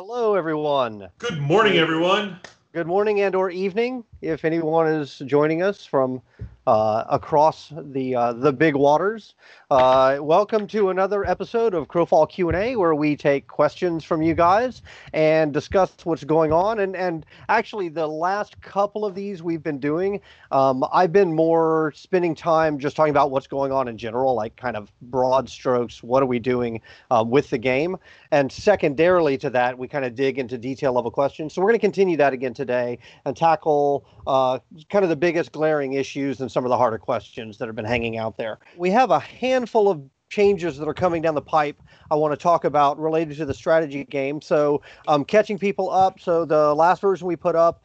Hello, everyone. Good morning, everyone. Good morning and or evening, if anyone is joining us from across the big waters. Welcome to another episode of Crowfall Q&A, where we take questions from you guys and discuss what's going on. And actually, the last couple of these we've been doing, I've been more spending time just talking about what's going on in general, like kind of broad strokes. What are we doing with the game? And secondarily to that, we kind of dig into detail level questions. So we're going to continue that again today and tackle kind of the biggest glaring issues and some of the harder questions that have been hanging out there. We have a handful of changes that are coming down the pipe I want to talk about related to the strategy game. So catching people up. So the last version we put up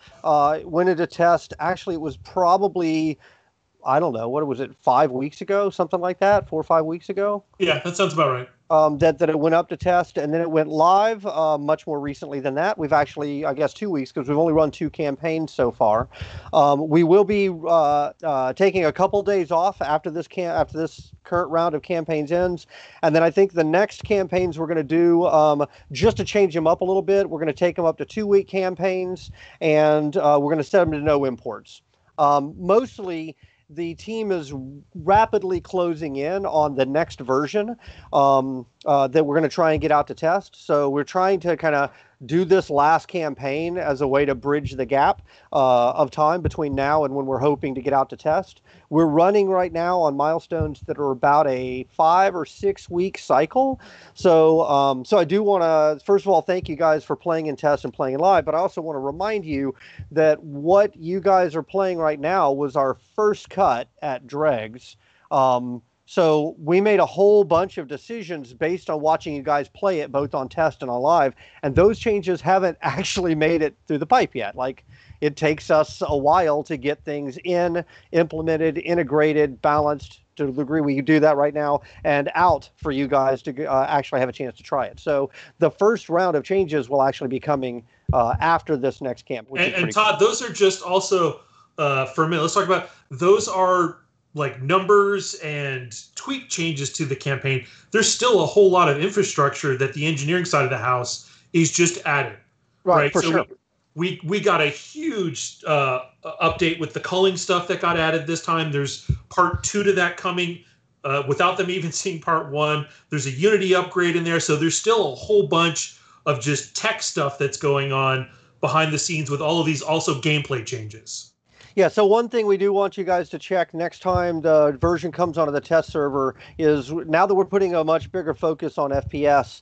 went into test. Actually, it was probably, I don't know, what was it, 5 weeks ago, something like that, 4 or 5 weeks ago? Yeah, that sounds about right. That it went up to test, and then it went live much more recently than that. We've actually, I guess, 2 weeks, because we've only run 2 campaigns so far. We will be taking a couple days off after this current round of campaigns ends, and then I think the next campaigns we're going to do, just to change them up a little bit, we're going to take them up to 2-week campaigns, and we're going to set them to no imports. Mostly, the team is rapidly closing in on the next version that we're going to try and get out to test. So we're trying to kind of do this last campaign as a way to bridge the gap of time between now and when we're hoping to get out to test. We're running right now on milestones that are about a 5 or 6 week cycle. So so I do want to, first of all, thank you guys for playing in test and playing in live, but I also want to remind you that what you guys are playing right now was our first cut at Dregs. So we made a whole bunch of decisions based on watching you guys play it, both on test and on live, and those changes haven't actually made it through the pipe yet. Like, it takes us a while to get things implemented, integrated, balanced to the degree we do that right now, and out for you guys to actually have a chance to try it. So the first round of changes will actually be coming after this next camp. And Todd, cool. Those are just also, for a minute, let's talk about, those are like numbers and tweak changes to the campaign. There's still a whole lot of infrastructure that the engineering side of the house is just adding. Right? For so sure. We got a huge update with the culling stuff that got added this time. There's part 2 to that coming without them even seeing part 1. There's a Unity upgrade in there. So there's still a whole bunch of just tech stuff that's going on behind the scenes with all of these also gameplay changes. Yeah, so one thing we do want you guys to check next time the version comes onto the test server is, now that we're putting a much bigger focus on FPS,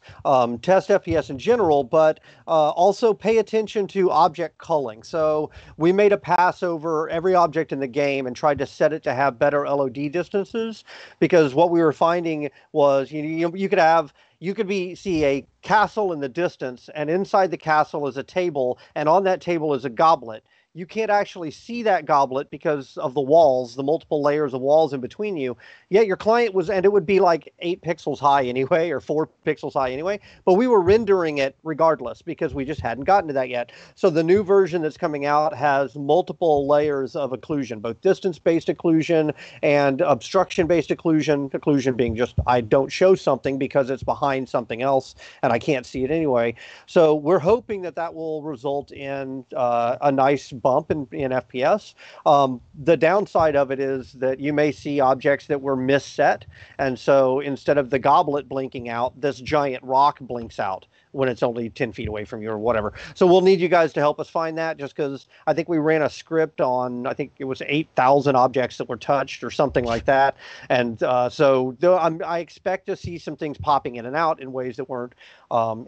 test FPS in general, but also pay attention to object culling. So we made a pass over every object in the game and tried to set it to have better LOD distances, because what we were finding was you could see a castle in the distance, and inside the castle is a table, and on that table is a goblet. You can't actually see that goblet because of the walls, the multiple layers of walls in between you. Yet your client was, and it would be like 8 pixels high anyway, or 4 pixels high anyway, but we were rendering it regardless because we just hadn't gotten to that yet. So the new version that's coming out has multiple layers of occlusion, both distance-based occlusion and obstruction-based occlusion. Occlusion being just, I don't show something because it's behind something else and I can't see it anyway. So we're hoping that that will result in a nice bump in FPS. The downside of it is that you may see objects that were misset, and so instead of the goblet blinking out, this giant rock blinks out when it's only 10 feet away from you or whatever. So we'll need you guys to help us find that, just because I think we ran a script on, I think it was 8,000 objects that were touched or something like that. And so I expect to see some things popping in and out in ways that weren't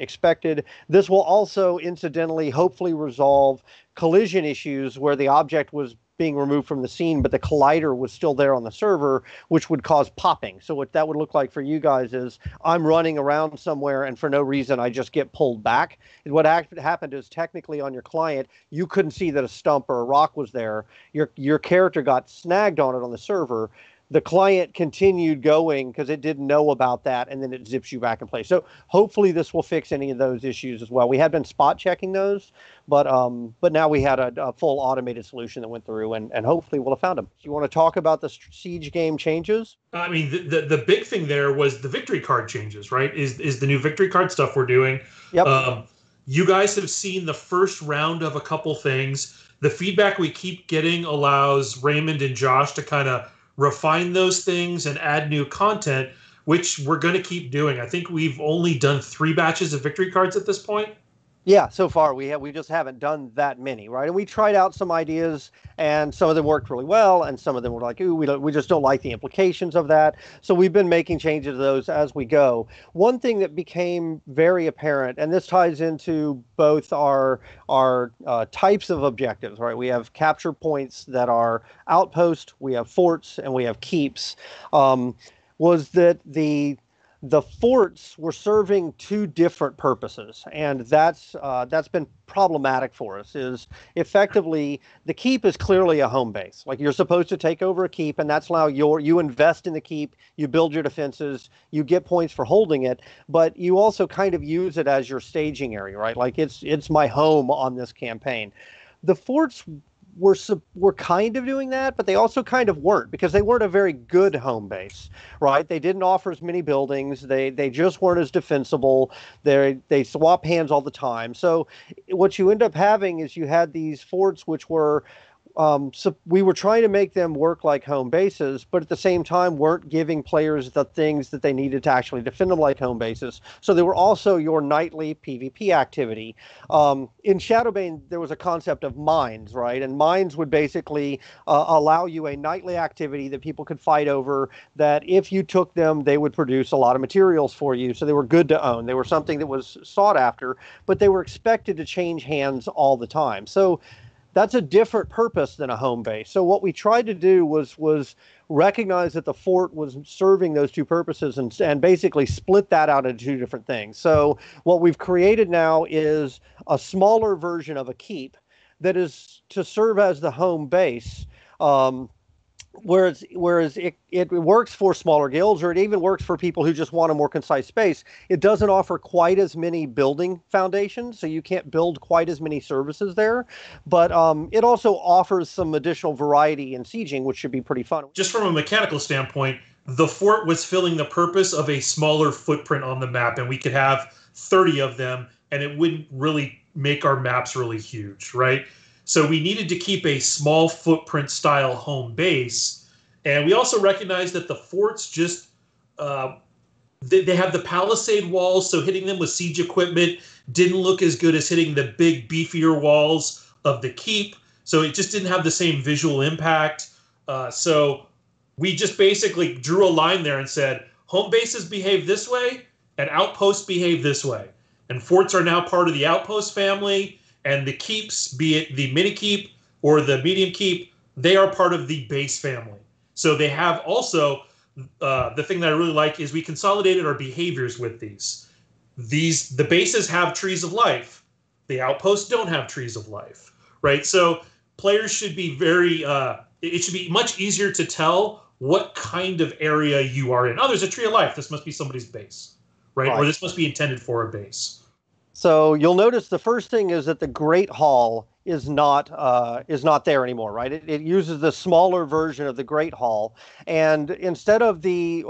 expected. This will also incidentally hopefully resolve collision issues where the object was being removed from the scene, but the collider was still there on the server, which would cause popping. So what that would look like for you guys is I'm running around somewhere and for no reason I just get pulled back. And what happened is technically on your client, you couldn't see that a stump or a rock was there. Your character got snagged on it on the server. The client continued going because it didn't know about that, and then it zips you back in place. So hopefully this will fix any of those issues as well. We had been spot checking those, but now we had a full automated solution that went through, and hopefully we'll have found them. You want to talk about the Siege game changes? I mean, the big thing there was the victory card changes, right? Is the new victory card stuff we're doing. Yep. You guys have seen the first round of a couple things. The feedback we keep getting allows Raymond and Josh to kind of refine those things and add new content, which we're going to keep doing. I think we've only done 3 batches of victory cards at this point. Yeah, so far we just haven't done that many, right? And we tried out some ideas, and some of them worked really well, and some of them were like, "Ooh, we just don't like the implications of that." So we've been making changes to those as we go. One thing that became very apparent, and this ties into both our types of objectives, right? We have capture points that are outposts, we have forts, and we have keeps. Was that the forts were serving 2 different purposes, and that's been problematic for us. Is effectively the keep is clearly a home base. Like, you're supposed to take over a keep, and that's how you invest in the keep, you build your defenses, you get points for holding it, but you also kind of use it as your staging area, right? Like, it's my home on this campaign. The forts were kind of doing that, but they also kind of weren't, because they weren't a very good home base, right? They didn't offer as many buildings. They just weren't as defensible. They swap hands all the time. So what you end up having is you had these forts which were so we were trying to make them work like home bases, but at the same time weren't giving players the things that they needed to actually defend them like home bases. So they were also your nightly PvP activity. In Shadowbane, there was a concept of mines, right? And mines would basically allow you a nightly activity that people could fight over, that if you took them, they would produce a lot of materials for you. So they were good to own. They were something that was sought after, but they were expected to change hands all the time. So that's a different purpose than a home base. So what we tried to do was recognize that the fort was serving those 2 purposes, and basically split that out into 2 different things. So what we've created now is a smaller version of a keep that is to serve as the home base. Whereas it works for smaller guilds, or it even works for people who just want a more concise space. It doesn't offer quite as many building foundations, so you can't build quite as many services there. But it also offers some additional variety in sieging, which should be pretty fun. Just from a mechanical standpoint, the fort was filling the purpose of a smaller footprint on the map, and we could have 30 of them, and it wouldn't really make our maps really huge, right? So we needed to keep a small footprint style home base. And we also recognized that the forts just, they have the palisade walls, so hitting them with siege equipment didn't look as good as hitting the big, beefier walls of the keep. So it just didn't have the same visual impact. So we just basically drew a line there and said, home bases behave this way, and outposts behave this way. And forts are now part of the outpost family. And the keeps, be it the mini keep or the medium keep, they are part of the base family. So they have also, the thing that I really like is we consolidated our behaviors with these. The bases have trees of life. The outposts don't have trees of life, right? So players should be it should be much easier to tell what kind of area you are in. Oh, there's a tree of life. This must be somebody's base, right? Or this must be intended for a base. So you'll notice the first thing is that the Great Hall is not there anymore, right? It uses the smaller version of the Great Hall, and instead of the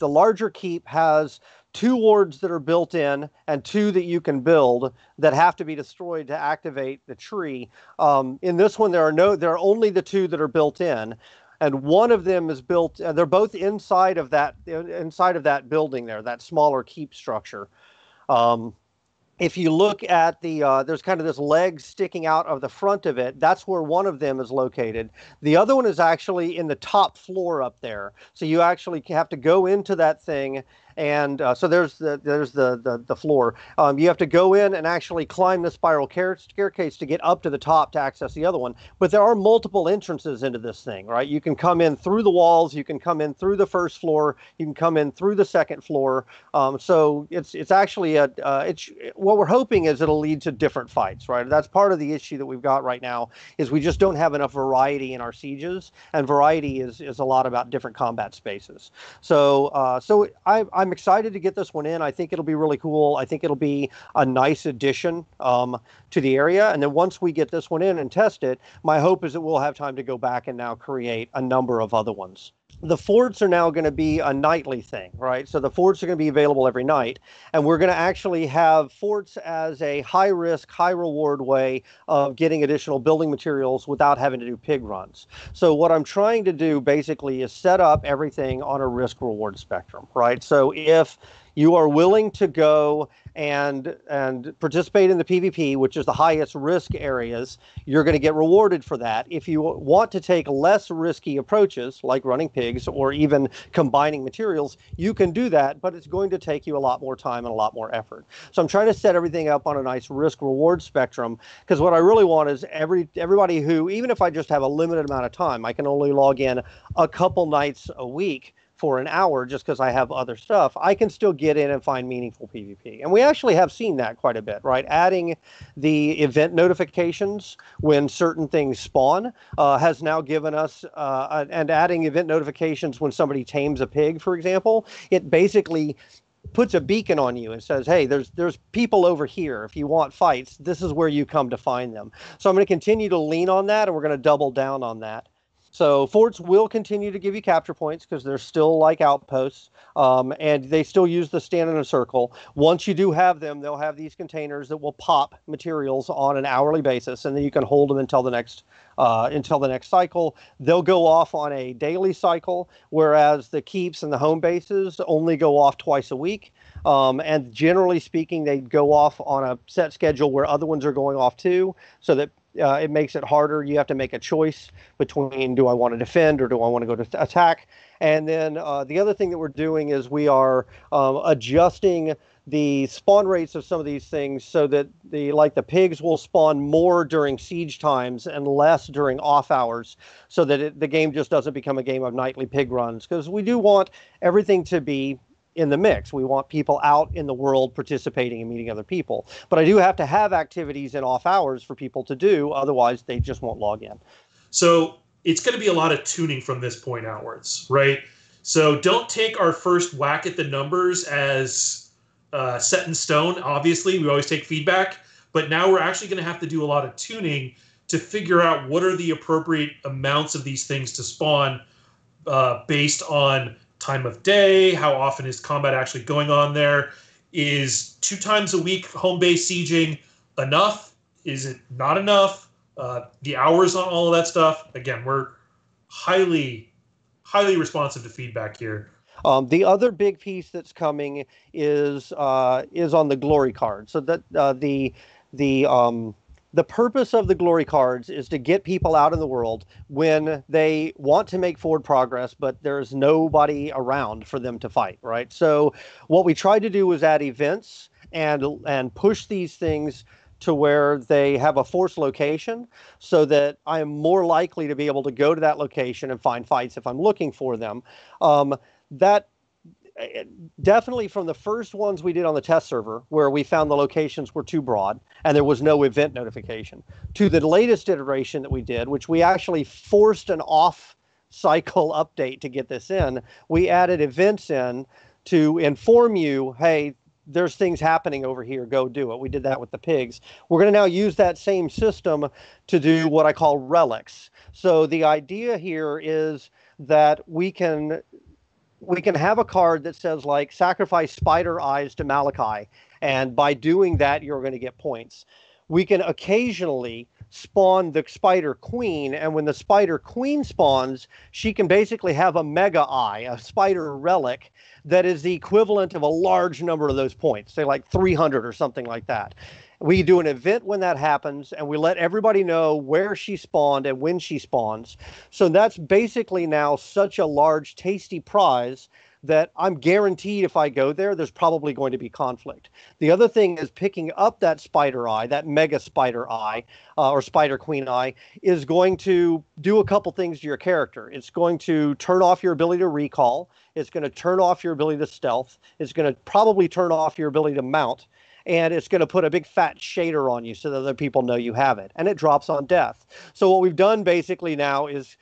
larger keep has 2 wards that are built in and 2 that you can build that have to be destroyed to activate the tree. In this one, there are only the 2 that are built in. And one of them is built. They're both inside of that building there, that smaller keep structure. If you look at there's kind of this leg sticking out of the front of it. That's where one of them is located. The other one is actually in the top floor up there. So you actually have to go into that thing, and so there's the floor. You have to go in and actually climb the spiral staircase to get up to the top to access the other one. But there are multiple entrances into this thing, right? You can come in through the walls. You can come in through the first floor. You can come in through the second floor. So it's actually what we're hoping is it'll lead to different fights, right? That's part of the issue that we've got right now, is we just don't have enough variety in our sieges, and variety is a lot about different combat spaces. So I'm excited to get this one in. I think it'll be really cool. I think it'll be a nice addition to the area. And then once we get this one in and test it, my hope is that we'll have time to go back and now create a number of other ones. the forts are now going to be a nightly thing, right? So the forts are going to be available every night, and we're going to actually have forts as a high risk, high reward way of getting additional building materials without having to do pig runs. So what I'm trying to do basically is set up everything on a risk reward spectrum, right? So if you are willing to go and participate in the PvP, which is the highest risk areas, you're going to get rewarded for that. If you want to take less risky approaches, like running pigs or even combining materials, you can do that, but it's going to take you a lot more time and a lot more effort. So I'm trying to set everything up on a nice risk-reward spectrum, because what I really want is everybody who, even if I just have a limited amount of time, I can only log in a couple nights a week for an hour just because I have other stuff, I can still get in and find meaningful PvP. And we actually have seen that quite a bit, right? Adding the event notifications when certain things spawn has now given us, and adding event notifications when somebody tames a pig, for example, it basically puts a beacon on you and says, hey, there's people over here. If you want fights, this is where you come to find them. So I'm going to continue to lean on that, and we're going to double down on that. So forts will continue to give you capture points because they're still like outposts, and they still use the stand in a circle. Once you do have them, they'll have these containers that will pop materials on an hourly basis, and then you can hold them until the next cycle. They'll go off on a daily cycle, whereas the keeps and the home bases only go off twice a week. And generally speaking, they go off on a set schedule where other ones are going off too, so that it makes it harder. You have to make a choice between, do I want to defend or do I want to go to attack? And then the other thing that we're doing is we are adjusting the spawn rates of some of these things so that the pigs will spawn more during siege times and less during off hours, so that the game just doesn't become a game of nightly pig runs, because we do want everything to be in the mix. We want people out in the world participating and meeting other people. But I do have to have activities in off hours for people to do. Otherwise, they just won't log in. So it's going to be a lot of tuning from this point outwards, right? So don't take our first whack at the numbers as set in stone. Obviously, we always take feedback. But now we're actually going to have to do a lot of tuning to figure out what are the appropriate amounts of these things to spawn based on time of day, how often is combat actually going on there? Is 2 times a week home base sieging enough? Is it not enough? The hours on all of that stuff. Again, we're highly responsive to feedback here. The other big piece that's coming is on the glory card. So that the purpose of the glory cards is to get people out in the world when they want to make forward progress, but there's nobody around for them to fight, right? So what we tried to do was add events and push these things to where they have a forced location, so that I am more likely to be able to go to that location and find fights if I'm looking for them. That definitely, from the first ones we did on the test server, where we found the locations were too broad and there was no event notification, to the latest iteration that we did, which we actually forced an off cycle update to get this in. We added events in to inform you, hey, there's things happening over here, go do it. We did that with the pigs. We're going to now use that same system to do what I call relics. So the idea here is that we can have a card that says, like, sacrifice spider eyes to Malachi, and by doing that, you're going to get points. We can occasionally spawn the spider queen, and when the spider queen spawns, she can basically have a mega eye, a spider relic, that is the equivalent of a large number of those points, say like 300 or something like that. We do an event when that happens, and we let everybody know where she spawned and when she spawns. So that's basically now such a large, tasty prize that I'm guaranteed if I go there, there's probably going to be conflict. The other thing is picking up that spider eye, that mega spider eye, or spider queen eye, is going to do a couple things to your character. It's going to turn off your ability to recall. It's going to turn off your ability to stealth. It's going to probably turn off your ability to mount. And it's going to put a big fat shader on you so that other people know you have it. And it drops on death. So what we've done basically now is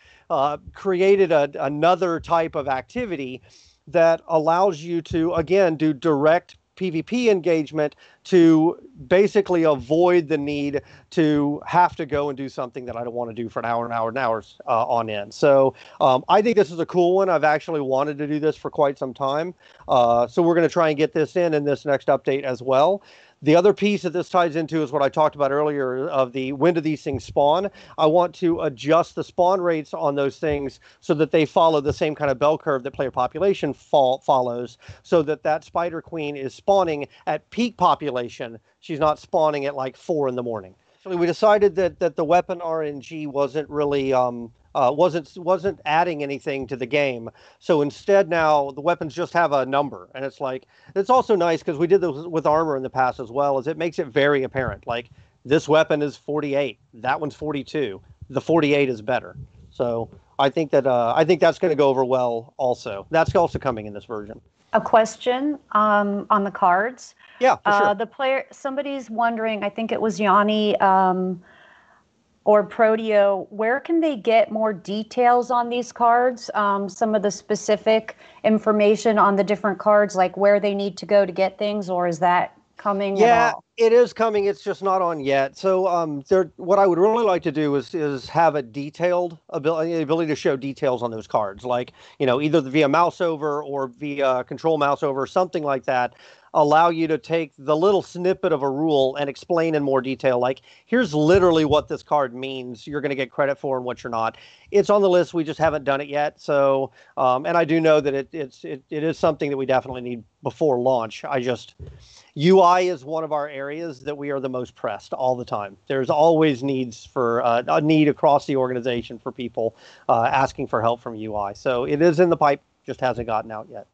created another type of activity that allows you to, again, do direct PvP engagement to basically avoid the need to have to go and do something that I don't want to do for an hour and hours on end. So I think this is a cool one. I've actually wanted to do this for quite some time. So we're going to try and get this in this next update as well. The other piece that this ties into is what I talked about earlier of the when do these things spawn. I want to adjust the spawn rates on those things so that they follow the same kind of bell curve that player population follows, so that Spider Queen is spawning at peak population. She's not spawning at like 4 in the morning. Actually, we decided that the weapon RNG wasn't really wasn't adding anything to the game. So instead now the weapons just have a number, and it's also nice because we did this with armor in the past as well, is it makes it very apparent. Like this weapon is 48, that one's 42. The 48 is better. So I think that's going to go over well also. That's also coming in this version. A question on the cards. Yeah, for sure. Somebody's wondering, I think it was Yanni, or Proteo, where can they get more details on these cards? Some of the specific information on the different cards, like where they need to go to get things, or is that coming at all? It is coming. It's just not on yet. So what I would really like to do is have a detailed ability to show details on those cards, like, either via mouse over or via control mouse over, something like that. Allow you to take the little snippet of a rule and explain in more detail, like, here's literally what this card means, you're going to get credit for and what you're not. It's on the list. We just haven't done it yet. So, and I do know that it is something that we definitely need before launch. UI is one of our areas that we are the most pressed all the time. There's always needs for a need across the organization for people asking for help from UI. So it is in the pipe, just hasn't gotten out yet.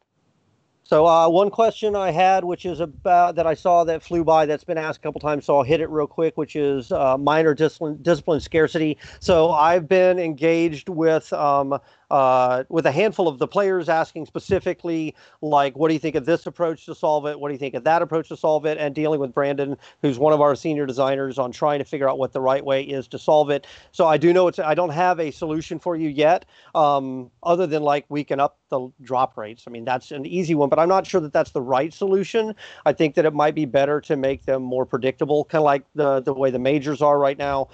So one question I had, which is about that I saw that flew by, that's been asked a couple times, so I'll hit it real quick, which is minor discipline scarcity. So I've been engaged with a handful of the players asking specifically, like, what do you think of this approach to solve it? What do you think of that approach to solve it? And dealing with Brandon, who's one of our senior designers, on trying to figure out what the right way is to solve it. So I do know I don't have a solution for you yet, other than like we can up the drop rates. I mean, that's an easy one, but I'm not sure that that's the right solution. I think that it might be better to make them more predictable, kind of like the way the majors are right now.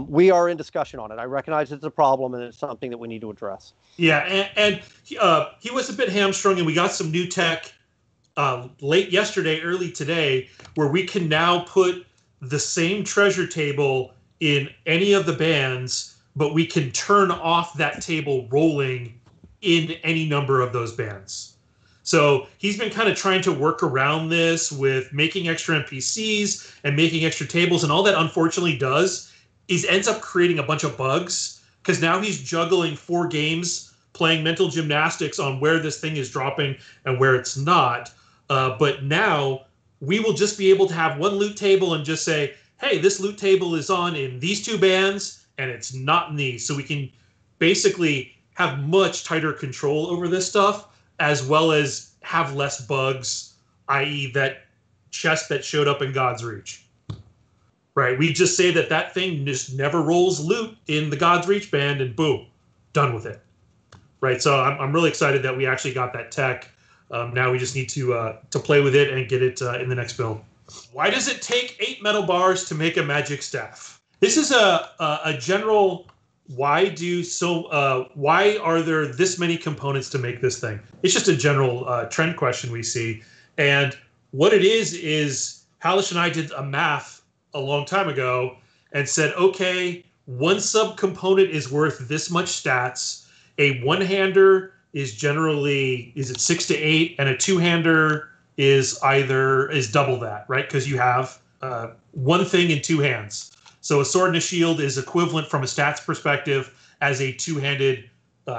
We are in discussion on it. I recognize it's a problem and it's something that we need to address. Yeah, and he was a bit hamstrung, and we got some new tech late yesterday, early today, where we can now put the same treasure table in any of the bands, but we can turn off that table rolling in any number of those bands. So he's been kind of trying to work around this with making extra NPCs and making extra tables, and all that unfortunately does is ends up creating a bunch of bugs, because now he's juggling 4 games, playing mental gymnastics on where this thing is dropping and where it's not. But now we will just be able to have one loot table and just say, hey, this loot table is on in these 2 bands and it's not in these. So we can basically have much tighter control over this stuff, as well as have less bugs, i.e. that chest that showed up in God's Reach. Right, we just say that thing just never rolls loot in the God's Reach band, and boom, done with it. Right, so I'm really excited that we actually got that tech. Now we just need to play with it and get it in the next build. Why does it take 8 metal bars to make a magic staff? This is a general. Why are there this many components to make this thing? It's just a general trend question we see, and what it is Halish and I did a math a long time ago and said, okay, one subcomponent is worth this much stats. A one-hander is generally, is it 6 to 8, and a two-hander is double that, right? Because you have one thing in 2 hands. So a sword and a shield is equivalent from a stats perspective as a 2-handed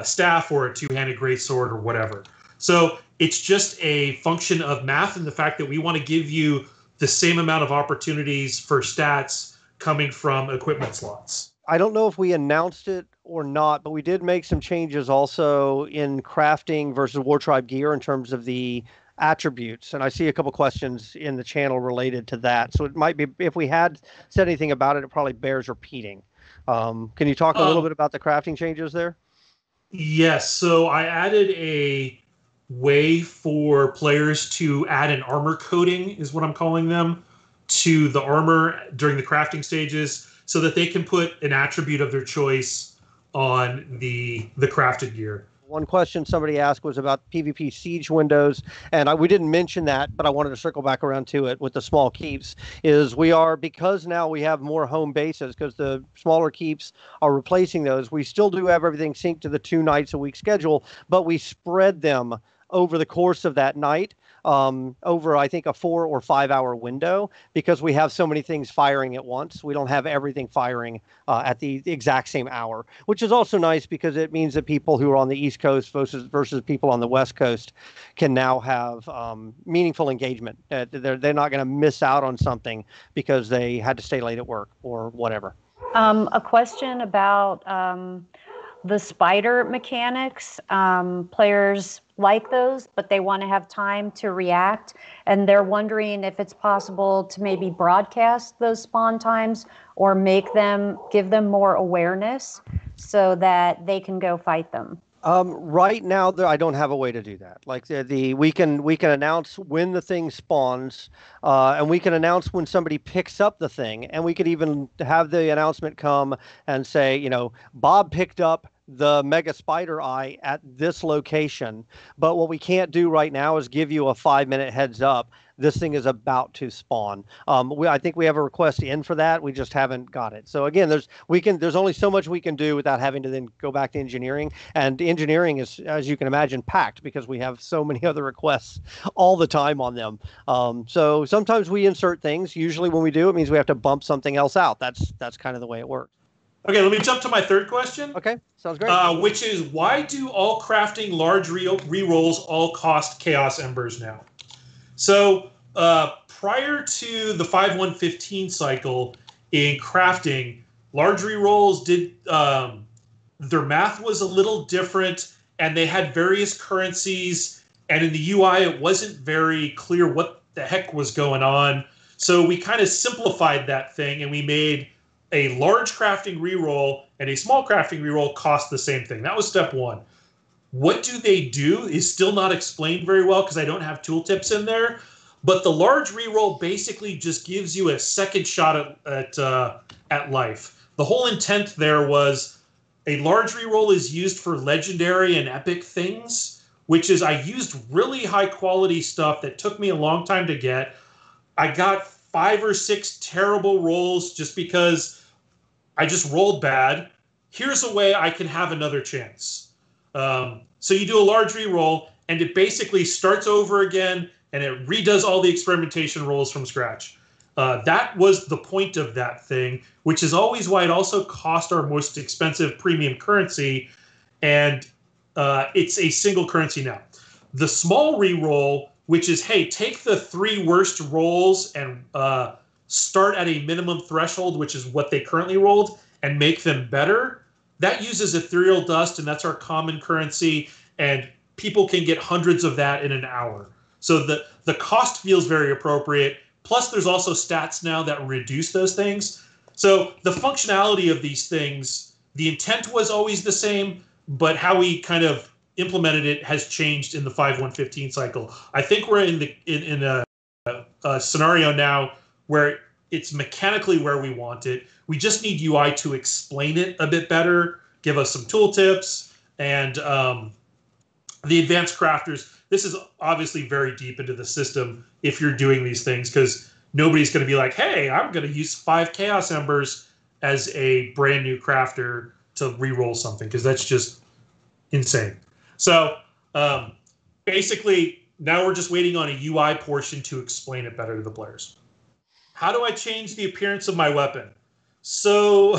staff or a 2-handed greatsword or whatever. So it's just a function of math and the fact that we want to give you the same amount of opportunities for stats coming from equipment slots. I don't know if we announced it or not, but we did make some changes also in crafting versus War Tribe gear in terms of the attributes. And I see a couple questions in the channel related to that. So it might be, if we had said anything about it, it probably bears repeating. Can you talk a little bit about the crafting changes there? Yes. So I added a way for players to add an armor coating, is what I'm calling them, to the armor during the crafting stages, so that they can put an attribute of their choice on the crafted gear. One question somebody asked was about PvP siege windows, and we didn't mention that, but I wanted to circle back around to it with the small keeps. Because now we have more home bases, because the smaller keeps are replacing those, we still do have everything synced to the 2 nights a week schedule, but we spread them over the course of that night, over, I think, a 4 or 5 hour window, because we have so many things firing at once. We don't have everything firing at the exact same hour, which is also nice because it means that people who are on the East Coast versus people on the West Coast can now have meaningful engagement. They're not going to miss out on something because they had to stay late at work or whatever. A question about the spider mechanics. Players like those, but they want to have time to react, and they're wondering if it's possible to maybe broadcast those spawn times or give them more awareness so that they can go fight them. Right now, I don't have a way to do that. Like we can announce when the thing spawns, and we can announce when somebody picks up the thing, and we could even have the announcement come and say, Bob picked up the mega spider eye at this location. But what we can't do right now is give you a 5-minute heads up. This thing is about to spawn. I think we have a request in for that. We just haven't got it. So again, there's only so much we can do without having to then go back to engineering. And engineering is, as you can imagine, packed because we have so many other requests all the time on them. So sometimes we insert things. Usually when we do, it means we have to bump something else out. That's kind of the way it works. Okay, let me jump to my third question. Okay, sounds great. Which is, why do all crafting large re-rolls all cost Chaos Embers now? So prior to the 5.1.15 cycle in crafting, large re-rolls did their math was a little different, and they had various currencies, and in the UI it wasn't very clear what the heck was going on. So we kind of simplified that thing, and we made a large crafting reroll and a small crafting reroll cost the same thing. That was step one. What do they do is still not explained very well because I don't have tooltips in there. But the large reroll basically just gives you a second shot at life. The whole intent there was a large reroll is used for legendary and epic things, which is I used really high quality stuff that took me a long time to get. I got 5 or 6 terrible rolls just because I just rolled bad. Here's a way I can have another chance. So you do a large reroll, and it basically starts over again, and it redoes all the experimentation rolls from scratch. That was the point of that thing, which is always why it also cost our most expensive premium currency, and it's a single currency now. The small reroll, which is, hey, take the 3 worst rolls and start at a minimum threshold, which is what they currently rolled, and make them better. That uses ethereal dust, and that's our common currency, and people can get hundreds of that in an hour. So the cost feels very appropriate. Plus, there's also stats now that reduce those things. So the functionality of these things, the intent was always the same, but how we kind of implemented it has changed in the 5.1.15 cycle. I think we're in a scenario now where it's mechanically where we want it. We just need UI to explain it a bit better, give us some tooltips, and the advanced crafters. This is obviously very deep into the system if you're doing these things, because nobody's going to be like, hey, I'm going to use 5 Chaos Embers as a brand new crafter to re-roll something, because that's just insane. So basically, now we're just waiting on a UI portion to explain it better to the players. How do I change the appearance of my weapon? So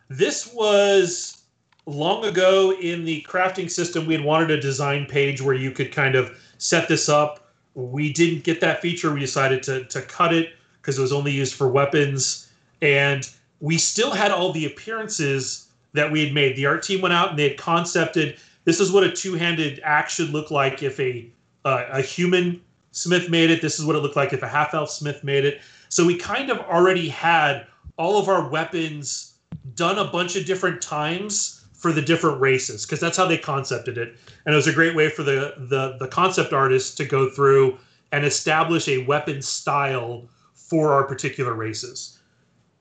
this was long ago in the crafting system. We had wanted a design page where you could kind of set this up. We didn't get that feature. We decided to cut it because it was only used for weapons. And we still had all the appearances that we had made. The art team went out and they had concepted, this is what a two-handed axe should look like if a human smith made it. This is what it looked like if a half-elf smith made it. So we kind of already had all of our weapons done a bunch of different times for the different races, because that's how they concepted it. And it was a great way for the concept artists to go through and establish a weapon style for our particular races.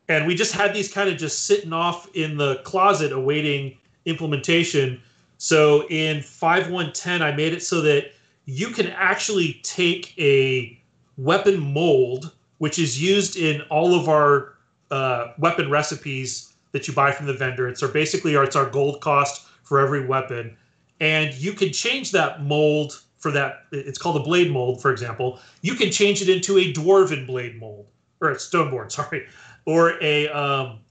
And we just had these kind of just sitting off in the closet awaiting implementation. So in 5.1.10, I made it so that you can actually take a weapon mold, which is used in all of our weapon recipes that you buy from the vendor. It's our gold cost for every weapon. And you can change that mold for that. It's called a blade mold, for example. You can change it into a dwarven blade mold, or a stoneborn, sorry, or a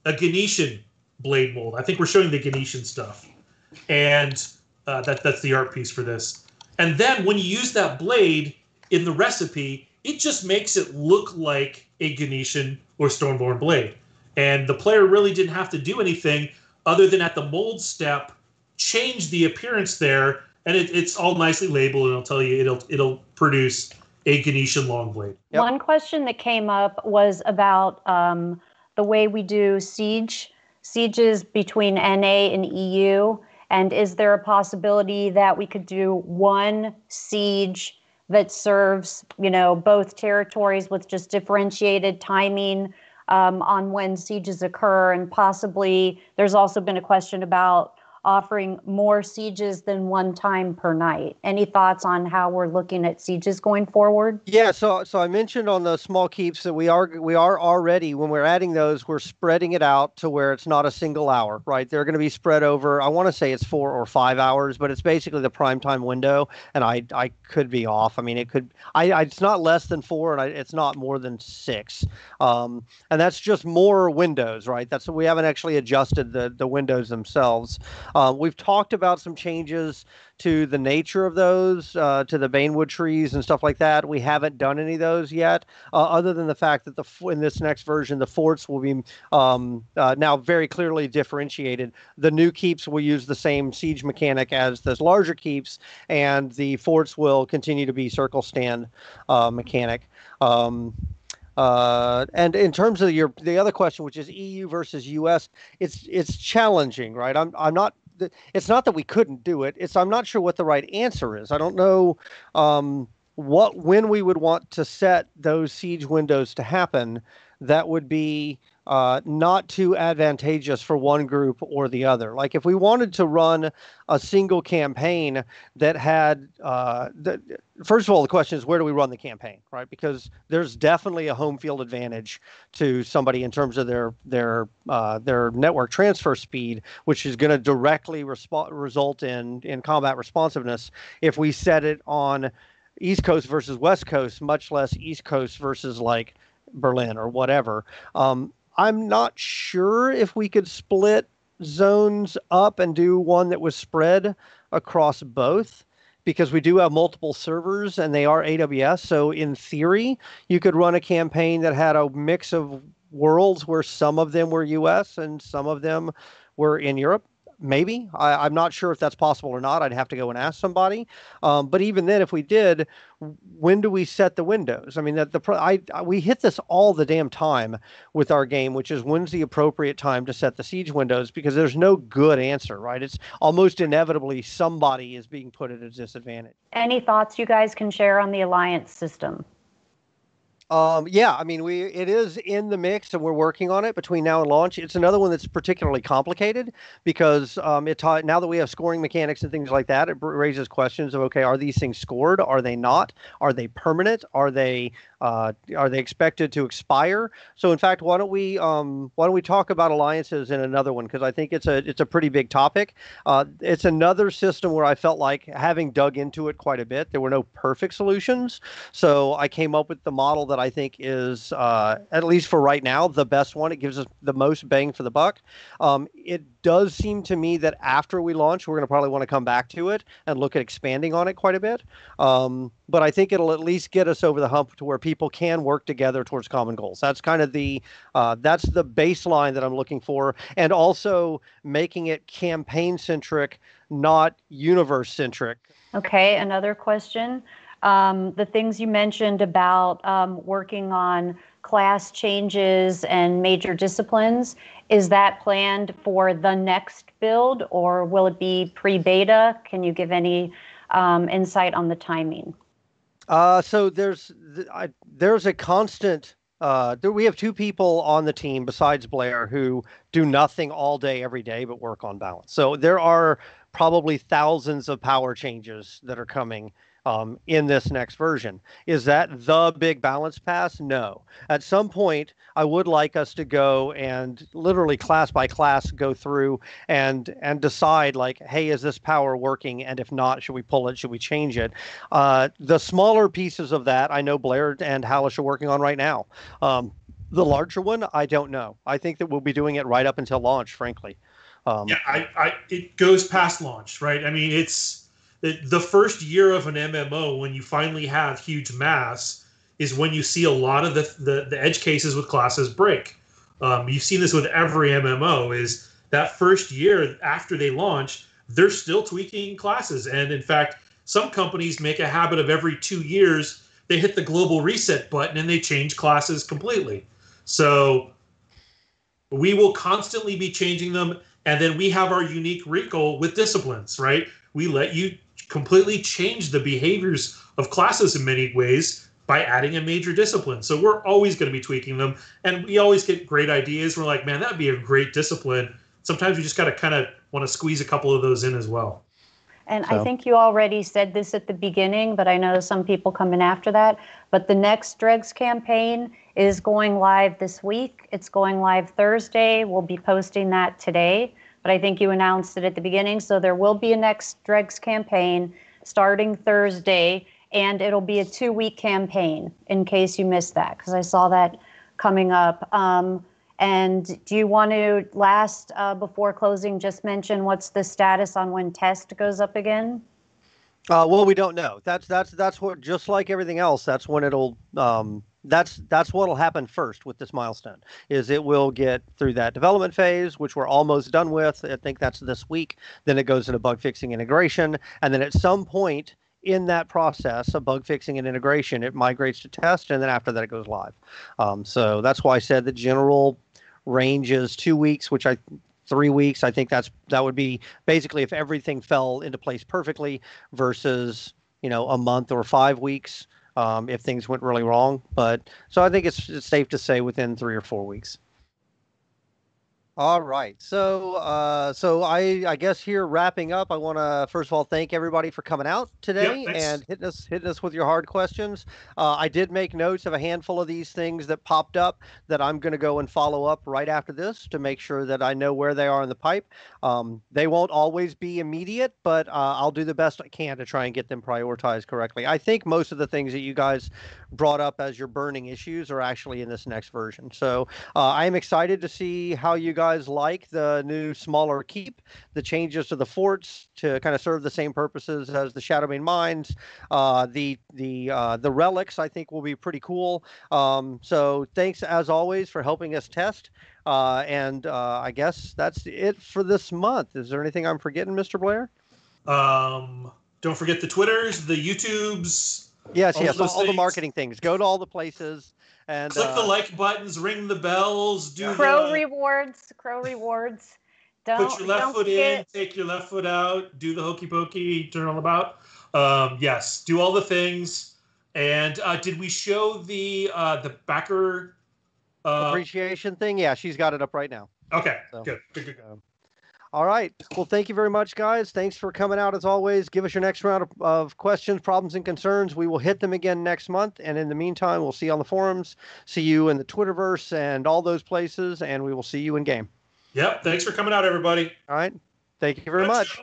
Ganetian blade mold. I think we're showing the Ganetian stuff. And that's the art piece for this. And then when you use that blade in the recipe, it just makes it look like a Ganetian or stoneborn blade. And the player really didn't have to do anything other than at the mold step, change the appearance there, and it's all nicely labeled, and it'll tell you it'll produce a Ganetian long blade. Yep. One question that came up was about the way we do sieges between NA and EU. And is there a possibility that we could do one siege that serves, both territories with just differentiated timing on when sieges occur? And possibly there's also been a question about offering more sieges than one time per night. Any thoughts on how we're looking at sieges going forward? Yeah, so I mentioned on the small keeps that we are already, when we're adding those, we're spreading it out to where it's not a single hour, right? They're going to be spread over, I want to say it's 4 or 5 hours, but it's basically the prime time window, and I could be off. I mean, it's not less than 4, and it's not more than 6. And that's just more windows, right? We haven't actually adjusted the windows themselves. We've talked about some changes to the nature of those, to the banewood trees and stuff like that. We haven't done any of those yet, other than the fact that in this next version, the forts will be now very clearly differentiated. The new keeps will use the same siege mechanic as the larger keeps, and the forts will continue to be circle stand mechanic. And in terms of the other question, which is EU versus US, it's challenging, right? It's not that we couldn't do it. I'm not sure what the right answer is. I don't know when we would want to set those siege windows to happen that would be not too advantageous for one group or the other. Like if we wanted to run a single campaign that had, first of all, the question is, where do we run the campaign, right? Because there's definitely a home field advantage to somebody in terms of their network transfer speed, which is going to directly result in combat responsiveness if we set it on East Coast versus West Coast, much less East Coast versus like Berlin or whatever. I'm not sure if we could split zones up and do one that was spread across both, because we do have multiple servers and they are AWS. So in theory, you could run a campaign that had a mix of worlds where some of them were US and some of them were in Europe. Maybe. I'm not sure if that's possible or not. I'd have to go and ask somebody. But even then, if we did, when do we set the windows? I mean, we hit this all the damn time with our game, which is when's the appropriate time to set the siege windows, because there's no good answer, right? It's almost inevitably somebody is being put at a disadvantage. Any thoughts you guys can share on the alliance system? Yeah, I mean, it is in the mix and we're working on it between now and launch. It's another one that's particularly complicated because now that we have scoring mechanics and things like that, it raises questions of, okay, are these things scored? Are they not? Are they permanent? Are they expected to expire? So in fact, why don't we talk about alliances in another one? Because I think it's a pretty big topic. It's another system where I felt like, having dug into it quite a bit, there were no perfect solutions. So I came up with the model that I think is, at least for right now, the best one. It gives us the most bang for the buck. It does seem to me that after we launch, we're going to probably want to come back to it and look at expanding on it quite a bit. But I think it'll at least get us over the hump to where people can work together towards common goals. That's kind of that's the baseline that I'm looking for. And also making it campaign centric, not universe centric. Okay, another question. The things you mentioned about working on class changes and major disciplines, is that planned for the next build, or will it be pre-beta? Can you give any insight on the timing? So there's a constant. We have two people on the team besides Blair who do nothing all day, every day, but work on balance. So there are probably thousands of power changes that are coming in this next version. Is that the big balance pass? No. At some point, I would like us to go and literally class by class go through and decide like, hey, is this power working? And if not, should we pull it? Should we change it? The smaller pieces of that, I know Blair and Hallish are working on right now. The larger one, I don't know. I think that we'll be doing it right up until launch, frankly. It goes past launch, right? I mean, it's the first year of an MMO when you finally have huge mass is when you see a lot of the edge cases with classes break. You've seen this with every MMO. Is that first year after they launch, they're still tweaking classes, and in fact, some companies make a habit of every 2 years they hit the global reset button and they change classes completely. So we will constantly be changing them. And then we have our unique wrinkle with disciplines, right? We let you completely change the behaviors of classes in many ways by adding a major discipline. So we're always going to be tweaking them. And we always get great ideas. We're like, man, that'd be a great discipline. Sometimes you just got to kind of want to squeeze a couple of those in as well. And I think you already said this at the beginning, but I know some people come in after that. But the next Dregs campaign is going live this week. It's going live Thursday. We'll be posting that today. But I think you announced it at the beginning. So there will be a next Dregs campaign starting Thursday. And it'll be a 2-week campaign in case you missed that, because I saw that coming up. And do you want to before closing, just mention what's the status on when test goes up again? Well, we don't know. That's what, just like everything else, that's when it'll that's what'll happen first with this milestone. Is it will get through that development phase, which we're almost done with. I think that's this week. Then it goes into bug fixing integration, and then at some point in that process of bug fixing and integration, it migrates to test, and then after that it goes live. So that's why I said the general range is 2 weeks, 3 weeks. I think that would be basically if everything fell into place perfectly versus, a month or 5 weeks if things went really wrong. But so I think it's safe to say within 3 or 4 weeks. All right. So I guess here wrapping up, I want to first of all thank everybody for coming out today and hitting us with your hard questions. I did make notes of a handful of these things that popped up that I'm going to go and follow up right after this to make sure that I know where they are in the pipe. They won't always be immediate, but I'll do the best I can to try and get them prioritized correctly. I think most of the things that you guys brought up as your burning issues are actually in this next version. So I am excited to see how you guys like the new smaller keep, the changes to the forts to kind of serve the same purposes as the Shadowbane mines. The relics I think will be pretty cool. So thanks as always for helping us test. And I guess that's it for this month. Is there anything I'm forgetting, Mr. Blair? Don't forget the Twitters, the YouTubes. Yes, all the marketing things. Go to all the places. And click the like buttons, ring the bells, do Crow rewards. Put your left foot in, take your left foot out, do the hokey pokey, turn on about. Yes, do all the things. And did we show the backer appreciation thing? Yeah, she's got it up right now. Okay, so, good. All right. Well, thank you very much, guys. Thanks for coming out as always. Give us your next round of questions, problems, and concerns. We will hit them again next month. And in the meantime, we'll see you on the forums, see you in the Twitterverse and all those places, and we will see you in game. Yep. Thanks for coming out, everybody. All right. Thank you very much.